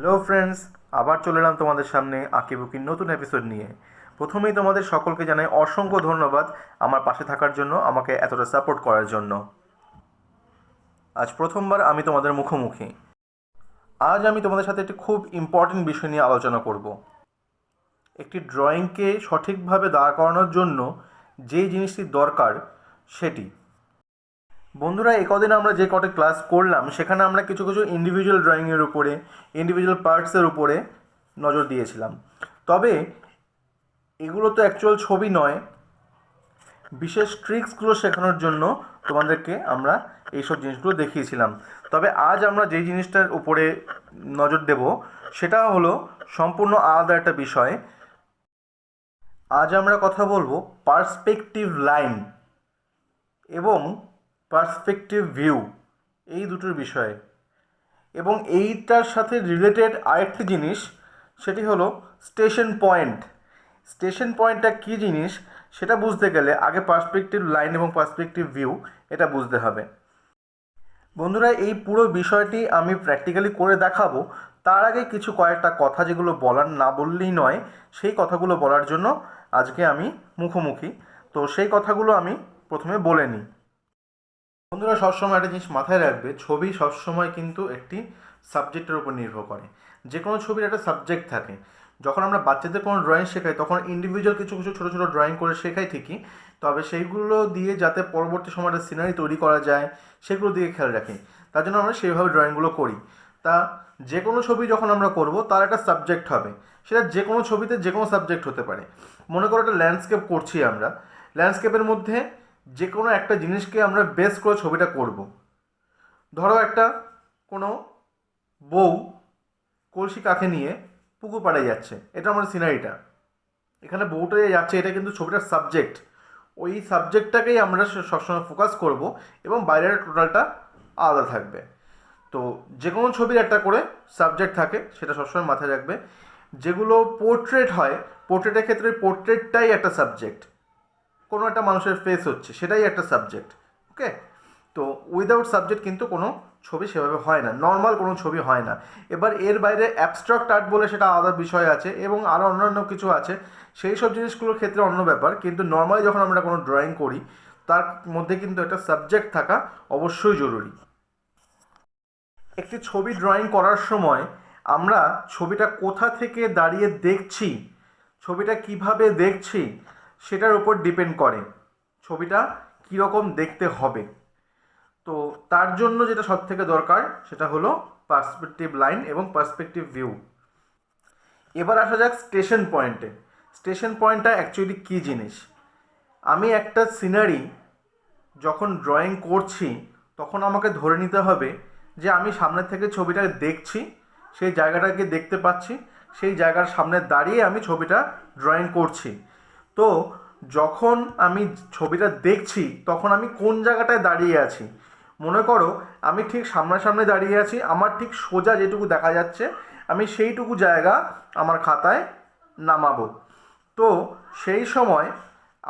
Hello friends, আবার চলে এলাম তোমাদের সামনে আঁকিবুকির নতুন এপিসোড নিয়ে। প্রথমেই তোমাদের সকলকে জানাই অসংখ্য ধন্যবাদ আমার পাশে থাকার জন্য, আমাকে এতটা সাপোর্ট করার জন্য। আজ প্রথমবার আমি তোমাদের মুখোমুখি। আজ আমি তোমাদের সাথে একটি খুব ইম্পর্টেন্ট বিষয় নিয়ে আলোচনা করব। একটি ড্রয়িংকে সঠিকভাবে দাঁড় করানোর জন্য যে জিনিসটি দরকার সেটি। বন্ধুরা, এই কদিন আমরা যে কটা ক্লাস করলাম সেখানে আমরা কিছু কিছু ইন্ডিভিজুয়াল ড্রয়িংয়ের উপরে, ইন্ডিভিজুয়াল পার্টসের উপরে নজর দিয়েছিলাম। তবে এগুলো তো অ্যাকচুয়াল ছবি নয়, বিশেষ ট্রিক্সগুলো শেখানোর জন্য তোমাদেরকে আমরা এইসব জিনিসগুলো দেখিয়েছিলাম। তবে আজ আমরা যেই জিনিসটার উপরে নজর দেব সেটা হলো সম্পূর্ণ আলাদা একটা বিষয়। আজ আমরা কথা বলবো পার্সপেক্টিভ লাইন এবং পার্সপেক্টিভ ভিউ, এই দুটোর বিষয়ে। এবং এইটার সাথে রিলেটেড আরেকটি জিনিস, সেটি হলো স্টেশন পয়েন্ট। স্টেশন পয়েন্টটা কী জিনিস সেটা বুঝতে গেলে আগে পার্সপেক্টিভ লাইন এবং পার্সপেক্টিভ ভিউ এটা বুঝতে হবে। বন্ধুরা, এই পুরো বিষয়টি আমি প্র্যাকটিক্যালি করে দেখাবো। তার আগে কিছু কয়েকটা কথা যেগুলো বলার না বললেই নয়, সেই কথাগুলো বলার জন্য আজকে আমি মুখোমুখি। তো সেই কথাগুলো আমি প্রথমে বলে নিই। বন্ধুরা, সবসময় একটা জিনিস মাথায় রাখবে, ছবি সবসময় কিন্তু একটি সাবজেক্টের উপর নির্ভর করে। যে কোনো ছবির একটা সাবজেক্ট থাকে। যখন আমরা বাচ্চাদের কোনো ড্রয়িং শেখাই তখন ইন্ডিভিজুয়াল কিছু কিছু ছোটো ছোটো ড্রয়িং করে শেখাই ঠিকই, তবে সেইগুলো দিয়ে যাতে পরবর্তী সময় একটা সিনারি তৈরি করা যায় সেগুলো দিয়ে খেয়াল রাখি। তার জন্য আমরা সেইভাবে ড্রয়িংগুলো করি। তা যে কোনো ছবি যখন আমরা করব তার একটা সাবজেক্ট হবে। সেটা যে কোনো ছবিতে যে কোনো সাবজেক্ট হতে পারে। মনে করো একটা ল্যান্ডস্কেপ করছি আমরা, ল্যান্ডস্কেপের মধ্যে যে কোনো একটা জিনিসকে আমরা বেস করে ছবিটা করব। ধরো একটা কোনো বউ কলসি কাঁখে নিয়ে পুকুর পাড়ে যাচ্ছে, এটা আমার সিনারিটা। এখানে বউটা যাচ্ছে, এটা কিন্তু ছবিটার সাবজেক্ট। ওই সাবজেক্টটাকেই আমরা সবসময় ফোকাস করব এবং বাইরের টোটালটা আলাদা থাকবে। তো যে কোনো ছবির একটা করে সাবজেক্ট থাকে, সেটা সবসময় মাথায় রাখবে। যেগুলো পোর্ট্রেট হয়, পোর্ট্রেটের ক্ষেত্রে পোর্ট্রেটটাই একটা সাবজেক্ট। কোনো একটা মানুষের ফেস হচ্ছে, সেটাই একটা সাবজেক্ট। ওকে, তো উইদাউট সাবজেক্ট কিন্তু কোনো ছবি সেভাবে হয় না, নর্মাল কোনো ছবি হয় না। এবার এর বাইরে অ্যাবস্ট্রাক্ট আর্ট বলে সেটা আলাদা বিষয় আছে এবং আরও অন্যান্য কিছু আছে, সেই সব জিনিসগুলোর ক্ষেত্রে অন্য ব্যাপার। কিন্তু নর্মালি যখন আমরা কোনো ড্রয়িং করি তার মধ্যে কিন্তু একটা সাবজেক্ট থাকা অবশ্যই জরুরি। একটি ছবি ড্রয়িং করার সময় আমরা ছবিটা কোথা থেকে দাঁড়িয়ে দেখছি, ছবিটা কিভাবে দেখছি, সেটার উপর ডিপেন্ড করে ছবিটা কীরকম দেখতে হবে। তো তার জন্য যেটা সব থেকে দরকার সেটা হলো পার্সপেক্টিভ লাইন এবং পার্সপেক্টিভ ভিউ। এবার আসা যাক স্টেশন পয়েন্টে। স্টেশন পয়েন্টটা অ্যাকচুয়ালি কী জিনিস। আমি একটা সিনারি যখন ড্রয়িং করছি তখন আমাকে ধরে নিতে হবে যে আমি সামনে থেকে ছবিটা দেখছি, সেই জায়গাটাকে দেখতে পাচ্ছি, সেই জায়গার সামনে দাঁড়িয়ে আমি ছবিটা ড্রয়িং করছি। তো যখন আমি ছবিটা দেখছি তখন আমি কোন জায়গাটায় দাঁড়িয়ে আছি। মনে করো আমি ঠিক সামনাসামনি দাঁড়িয়ে আছি, আমার ঠিক সোজা যেটুকু দেখা যাচ্ছে আমি সেইটুকু জায়গা আমার খাতায় নামাবো। তো সেই সময়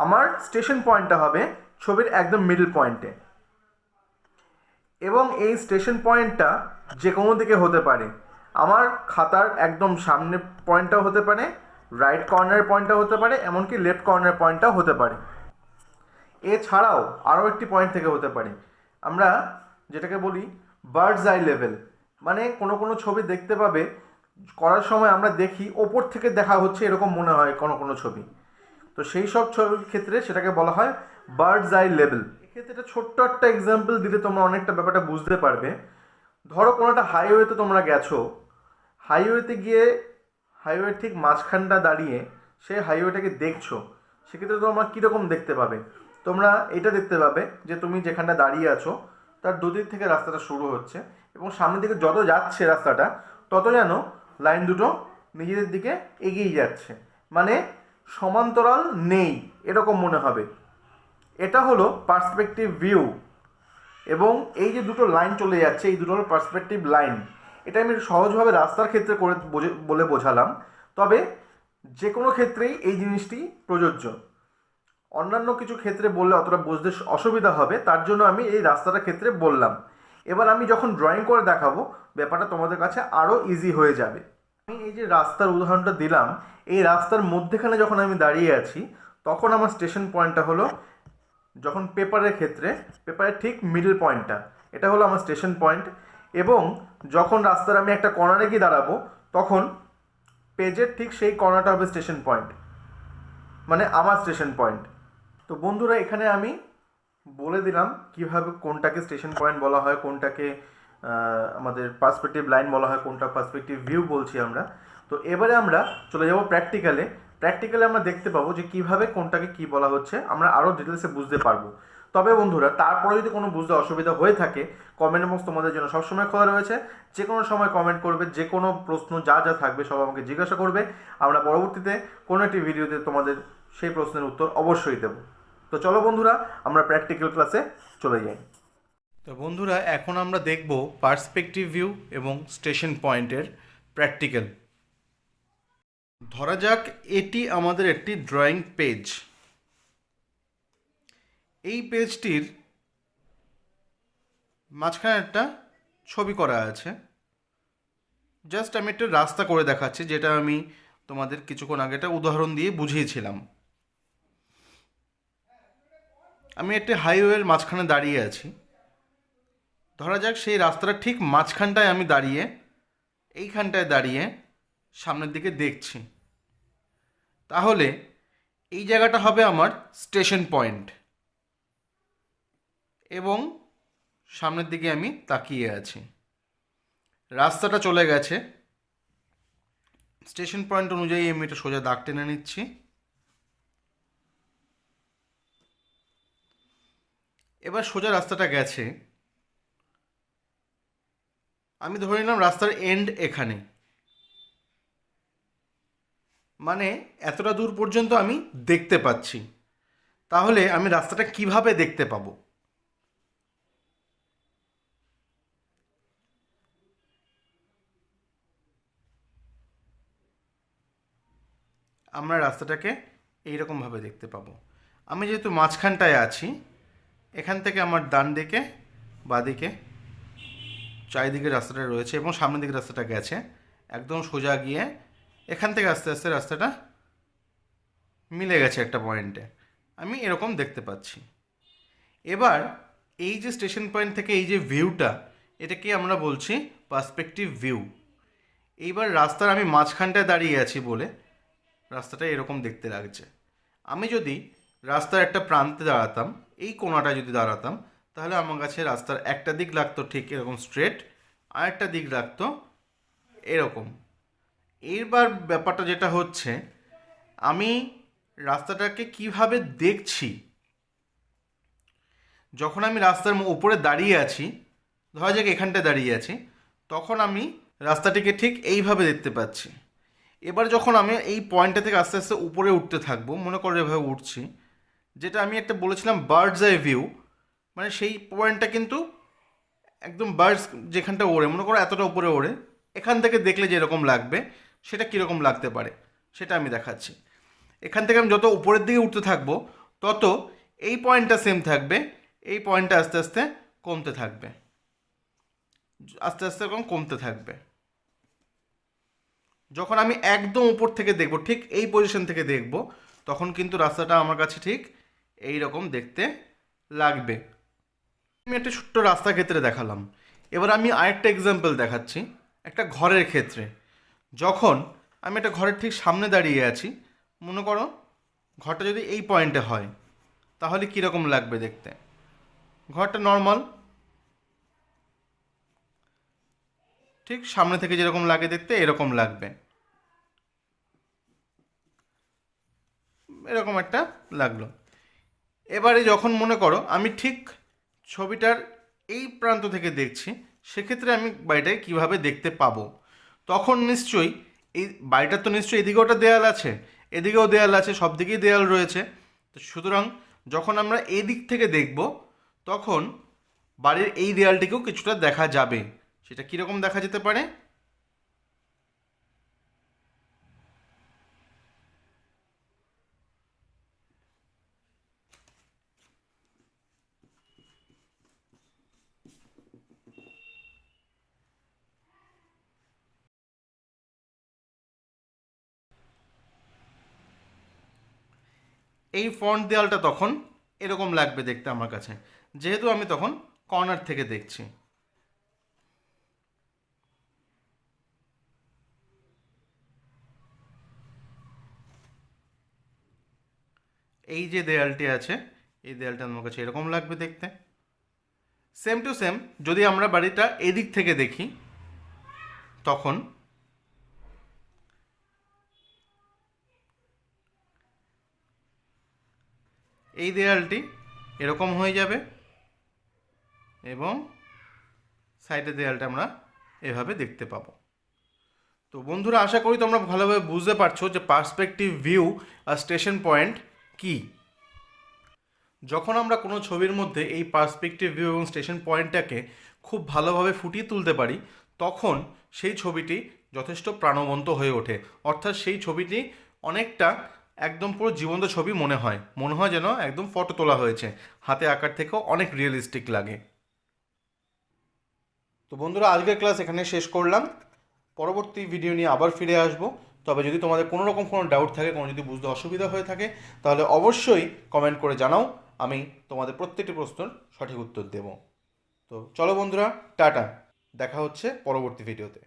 আমার স্টেশন পয়েন্টটা হবে ছবির একদম মিডল পয়েন্টে। এবং এই স্টেশন পয়েন্টটা যে কোনো দিকে হতে পারে। আমার খাতার একদম সামনে পয়েন্টটাও হতে পারে, রাইট কর্নার পয়েন্টটাও হতে পারে, এমনকি লেফট কর্নার পয়েন্টটাও হতে পারে। এছাড়াও আরও একটি পয়েন্ট থেকে হতে পারে, আমরা যেটাকে বলি বার্ডস আই লেভেল। মানে কোনো কোনো ছবি দেখতে পাবে করার সময় আমরা দেখি ওপর থেকে দেখা হচ্ছে এরকম মনে হয় কোনো কোনো ছবি। তো সেই সব ছবির ক্ষেত্রে সেটাকে বলা হয় বার্ডস আই লেভেল। এক্ষেত্রে একটা ছোট্ট একটা এক্সাম্পল দিলে তোমরা অনেকটা ব্যাপারটা বুঝতে পারবে। ধরো কোনো একটা হাইওয়েতে তোমরা গেছো, হাইওয়েতে গিয়ে হাইওয়ের ঠিক মাঝখানটা দাঁড়িয়ে সেই হাইওয়েটাকে দেখছো, সেক্ষেত্রে তোমরা কীরকম দেখতে পাবে। তোমরা এটা দেখতে পাবে যে তুমি যেখানটা দাঁড়িয়ে আছো তার দুদিক থেকে রাস্তাটা শুরু হচ্ছে এবং সামনের দিকে যত যাচ্ছে রাস্তাটা তত যেন লাইন দুটো নিজেদের দিকে এগিয়ে যাচ্ছে, মানে সমান্তরাল নেই এরকম মনে হবে। এটা হলো পার্সপেক্টিভ ভিউ। এবং এই যে দুটো লাইন চলে যাচ্ছে, এই দুটো হলো পার্সপেক্টিভ লাইন। এটা আমি সহজভাবে রাস্তার ক্ষেত্রে করে বলে বোঝালাম, তবে যে কোনো ক্ষেত্রেই এই জিনিসটি প্রযোজ্য। অন্যান্য কিছু ক্ষেত্রে বললে অতটা বুঝতে অসুবিধা হবে, তার জন্য আমি এই রাস্তাটার ক্ষেত্রে বললাম। এবার আমি যখন ড্রয়িং করে দেখাবো ব্যাপারটা তোমাদের কাছে আরও ইজি হয়ে যাবে। আমি এই যে রাস্তার উদাহরণটা দিলাম, এই রাস্তার মধ্যেখানে যখন আমি দাঁড়িয়ে আছি তখন আমার স্টেশন পয়েন্টটা হলো, যখন পেপারের ক্ষেত্রে পেপারের ঠিক মিডল পয়েন্টটা, এটা হলো আমার স্টেশন পয়েন্ট। এবং যখন রাস্তার আমি একটা কর্নারে গিয়ে দাঁড়াবো তখন পেজের ঠিক সেই কর্নারটা হবে স্টেশন পয়েন্ট, মানে আমার স্টেশন পয়েন্ট। তো বন্ধুরা এখানে আমি বলে দিলাম কিভাবে কোনটাকে স্টেশন পয়েন্ট বলা হয়, কোনটাকে আমাদের পার্সপেক্টিভ লাইন বলা হয়, কোনটা পার্সপেক্টিভ ভিউ বলছি আমরা। তো এবারে আমরা চলে যাব প্র্যাকটিক্যালে। প্র্যাকটিক্যালে আমরা দেখতে পাবো যে কিভাবে কোনটাকে কি বলা হচ্ছে, আমরা আরও ডিটেলসে বুঝতে পারবো। তবে বন্ধুরা তারপরে যদি কোনো বুঝতে অসুবিধা হয়ে থাকে, কমেন্ট বক্স তোমাদের জন্য সবসময় খোলা রয়েছে। যে কোনো সময় কমেন্ট করবে, যে কোনো প্রশ্ন যা যা থাকবে সব আমাকে জিজ্ঞাসা করবে। আমরা পরবর্তীতে কোনো একটি ভিডিওতে তোমাদের সেই প্রশ্নের উত্তর অবশ্যই দেবো। তো চলো বন্ধুরা আমরা প্র্যাকটিক্যাল ক্লাসে চলে যাই। তো বন্ধুরা এখন আমরা দেখব পার্সপেক্টিভ ভিউ এবং স্টেশন পয়েন্টের প্র্যাকটিক্যাল। ধরা যাক এটি আমাদের একটি ড্রয়িং পেজ। এই পেজটির মাঝখানে একটা ছবি করা আছে। জাস্ট আমি একটা রাস্তা করে দেখাচ্ছি, যেটা আমি তোমাদের কিছুক্ষণ আগে একটা উদাহরণ দিয়ে বুঝিয়েছিলাম। আমি একটি হাইওয়ের মাঝখানে দাঁড়িয়ে আছি। ধরা যাক সেই রাস্তাটা ঠিক মাঝখানটায় আমি দাঁড়িয়ে, এইখানটায় দাঁড়িয়ে সামনের দিকে দেখছি। তাহলে এই জায়গাটা হবে আমার স্টেশন পয়েন্ট এবং সামনের দিকে আমি তাকিয়ে আছি। রাস্তাটা চলে গেছে, স্টেশন পয়েন্ট অনুযায়ী আমি এটা সোজা দাগ টেনে নিচ্ছি। এবার সোজা রাস্তাটা গেছে, আমি ধরে নিলাম রাস্তার এন্ড এখানে, মানে এতটা দূর পর্যন্ত আমি দেখতে পাচ্ছি। তাহলে আমি রাস্তাটা কিভাবে দেখতে পাবো? আমরা রাস্তাটাকে এইরকমভাবে দেখতে পাবো। আমি যেহেতু মাঝখানটায় আছি, এখান থেকে আমার ডান দিকে বাঁদিকে চারিদিকে রাস্তাটা রয়েছে এবং সামনের দিকে রাস্তাটা গেছে একদম সোজা গিয়ে এখান থেকে আস্তে আস্তে রাস্তাটা মিলে গেছে একটা পয়েন্টে, আমি এরকম দেখতে পাচ্ছি। এবার এই যে স্টেশন পয়েন্ট থেকে এই যে ভিউটা, এটাকে আমরা বলছি পার্সপেক্টিভ ভিউ। এইবার রাস্তার আমি মাঝখানটায় দাঁড়িয়ে আছি বলে রাস্তাটা এরকম দেখতে লাগছে। আমি যদি রাস্তার একটা প্রান্তে দাঁড়াতাম, এই কোণাটায় যদি দাঁড়াতাম, তাহলে আমার কাছে রাস্তার একটা দিক লাগতো ঠিক এরকম স্ট্রেট, আর একটা দিক লাগতো এরকম। এবার ব্যাপারটা যেটা হচ্ছে, আমি রাস্তাটাকে কিভাবে দেখছি, যখন আমি রাস্তার উপরে দাঁড়িয়ে আছি, ধরা যাক এখানটায় দাঁড়িয়ে আছি, তখন আমি রাস্তাটিকে ঠিক এইভাবে দেখতে পাচ্ছি। এবার যখন আমি এই পয়েন্টটা থেকে আস্তে আস্তে উপরে উঠতে থাকবো, মনে করো এভাবে উঠছি, যেটা আমি একটা বলেছিলাম বার্ডস আই ভিউ, মানে সেই পয়েন্টটা কিন্তু একদম বার্ডস যেখানটা ওড়ে, মনে করো এতটা উপরে ওড়ে, এখান থেকে দেখলে যেরকম লাগবে সেটা কীরকম লাগতে পারে সেটা আমি দেখাচ্ছি। এখান থেকে আমি যত উপরের দিকে উঠতে থাকবো তত এই পয়েন্টটা সেম থাকবে, এই পয়েন্টটা আস্তে আস্তে কমতে থাকবে, আস্তে আস্তে এরকম কমতে থাকবে। যখন আমি একদম উপর থেকে দেখব, ঠিক এই পজিশন থেকে দেখব, তখন কিন্তু রাস্তাটা আমার কাছে ঠিক এই রকম দেখতে লাগবে। আমি একটা ছোট্ট রাস্তার ক্ষেত্রে দেখালাম। এবার আমি আরেকটা এক্সাম্পল দেখাচ্ছি একটা ঘরের ক্ষেত্রে। যখন আমি একটা ঘরের ঠিক সামনে দাঁড়িয়ে আছি, মনে করো ঘরটা যদি এই পয়েন্টে হয়, তাহলে কীরকম লাগবে দেখতে? ঘরটা নর্মাল, ঠিক সামনে থেকে যেরকম লাগে দেখতে এরকম লাগবে, এরকম একটা লাগলো। এবারে যখন মনে করো আমি ঠিক ছবিটার এই প্রান্ত থেকে দেখছি, সেক্ষেত্রে আমি বাড়িটাকে কীভাবে দেখতে পাবো? তখন নিশ্চয়ই এই বাড়িটার তো নিশ্চয়ই এদিকেও একটা দেয়াল আছে, এদিকেও দেয়াল আছে, সব দিকেই দেয়াল রয়েছে। তো সুতরাং যখন আমরা এই দিক থেকে দেখব, তখন বাড়ির এই দেয়ালটিকেও কিছুটা দেখা যাবে। সেটা কীরকম দেখা যেতে পারে? এই ফ্রন্ট দেয়ালটা তখন এরকম লাগবে দেখতে আমার কাছে, যেহেতু আমি তখন কর্নার থেকে দেখছি। এই যে দেয়ালটি আছে, এই দেয়ালটা আমার কাছে এরকম লাগবে দেখতে। সেম টু সেম যদি আমরা বাড়িটা এদিক থেকে দেখি, তখন এই দেয়ালটি এরকম হয়ে যাবে এবং সাইডের দেয়ালটা আমরা এভাবে দেখতে পাবো। তো বন্ধুরা, আশা করি তোমরা ভালোভাবে বুঝতে পারছো যে পার্সপেক্টিভ ভিউ আর স্টেশন পয়েন্ট কী। যখন আমরা কোনো ছবির মধ্যে এই পার্সপেক্টিভ ভিউ এবং স্টেশন পয়েন্টটাকে খুব ভালোভাবে ফুটিয়ে তুলতে পারি, তখন সেই ছবিটি যথেষ্ট প্রাণবন্ত হয়ে ওঠে। অর্থাৎ সেই ছবিটি অনেকটা একদম পুরো জীবন্ত ছবি মনে হয় যেন একদম ফটো তোলা হয়েছে, হাতে আঁকার থেকেও অনেক রিয়েলিস্টিক লাগে। তো বন্ধুরা, আজকের ক্লাস এখানে শেষ করলাম। পরবর্তী ভিডিও নিয়ে আবার ফিরে আসবো। তবে যদি তোমাদের কোনো রকম কোনো ডাউট থাকে, কোনো যদি বুঝতে অসুবিধা হয়ে থাকে, তাহলে অবশ্যই কমেন্ট করে জানাও। আমি তোমাদের প্রত্যেকটি প্রশ্নের সঠিক উত্তর দেব। তো চলো বন্ধুরা, টাটা, দেখা হচ্ছে পরবর্তী ভিডিওতে।